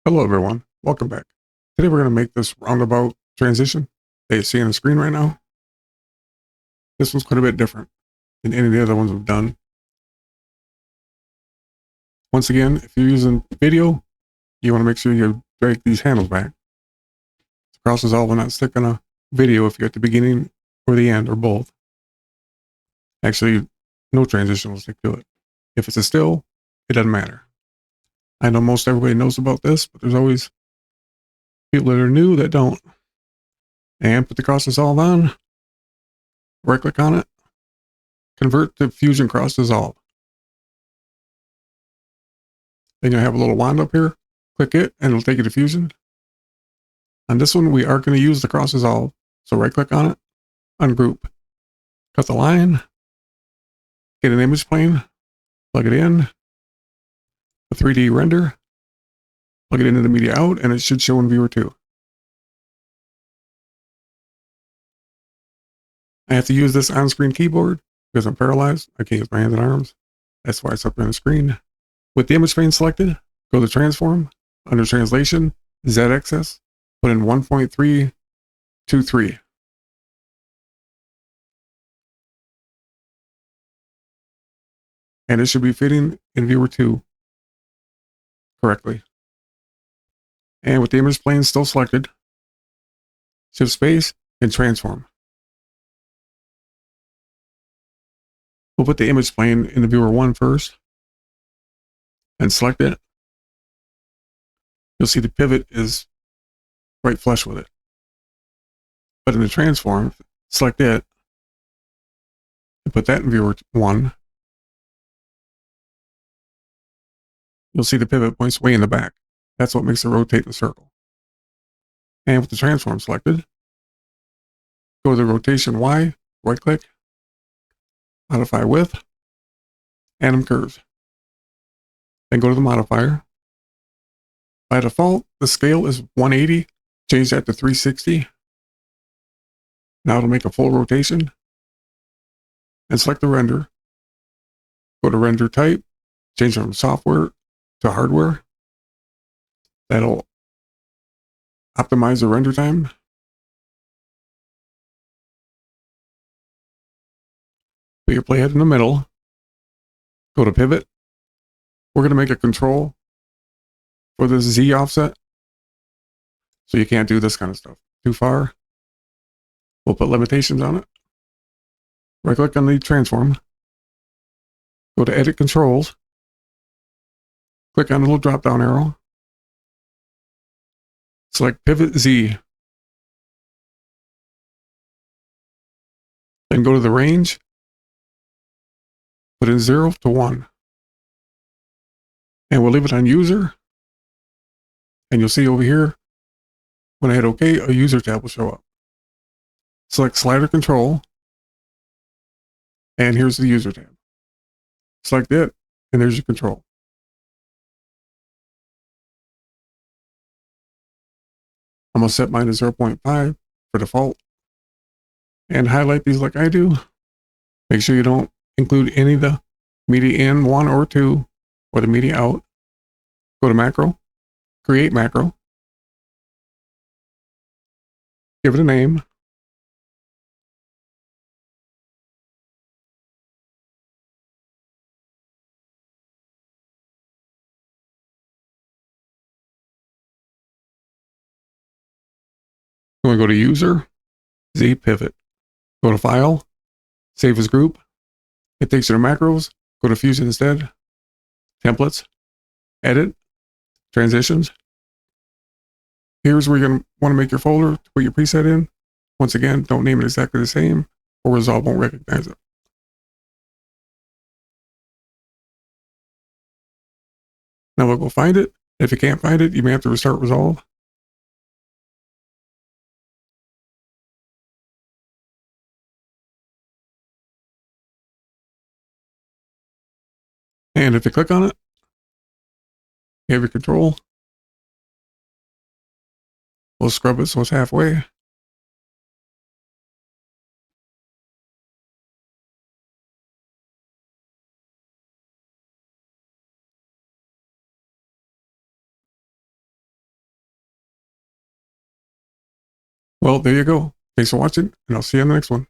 Hello everyone, welcome back. Today we're going to make this roundabout transition that you see on the screen right now. This one's quite a bit different than any of the other ones we've done. Once again, if you're using video, you want to make sure you drag these handles back. Cross Resolve will not stick on a video if you're at the beginning or the end or both. Actually, no transition will stick to it. If it's a still, it doesn't matter. I know most everybody knows about this, but there's always people that are new that don't. And put the Cross Resolve on, right click on it, convert to Fusion Cross Resolve. Then you'll have a little wand up here. Click it, and it'll take you to Fusion. On this one, we are going to use the Cross Resolve. So right-click on it, ungroup. Cut the line, get an image plane, plug it in, a 3D render, plug it into the media out, and it should show in Viewer 2. I have to use this on-screen keyboard because I'm paralyzed. I can't use my hands and arms. That's why it's up on the screen. With the image plane selected, go to Transform, under Translation, Z-axis, put in 1.323. And it should be fitting in Viewer 2 correctly. And with the image plane still selected, shift space and transform. We'll put the image plane in the Viewer 1 first and select it. You'll see the pivot is right flush with it. But in the transform, select it and put that in Viewer 1. You'll see the pivot points way in the back. That's what makes it rotate in a circle. And with the transform selected, go to the rotation Y, right click, modify width, anim curves. Then go to the modifier. By default, the scale is 180. Change that to 360. Now it'll make a full rotation. And select the render. Go to render type, change it from software to hardware. That'll optimize the render time. Put your playhead in the middle. Go to pivot. We're going to make a control for this Z offset. So you can't do this kind of stuff too far. We'll put limitations on it. Right click on the transform. Go to edit controls. Click on the little drop down arrow. Select pivot Z. Then go to the range. Put in 0 to 1. And we'll leave it on user. And you'll see over here, when I hit OK, a user tab will show up. Select slider control. And here's the user tab. Select it, and there's your control. I'm going to set mine to 0.5 for default. And highlight these like I do. Make sure you don't include any of the media in 1 or 2 or the media out. Go to macro, create macro. Give it a name. I'm going to go to user, Z pivot. Go to file, save as group. It takes you to macros. Go to Fusion instead. Templates, edit, transitions. Here's where you're going to want to make your folder to put your preset in. Once again, don't name it exactly the same or Resolve won't recognize it. Now we'll go find it. If you can't find it, you may have to restart Resolve. And if you click on it, you have your control. We'll scrub it so it's halfway. Well, there you go. Thanks for watching, and I'll see you in the next one.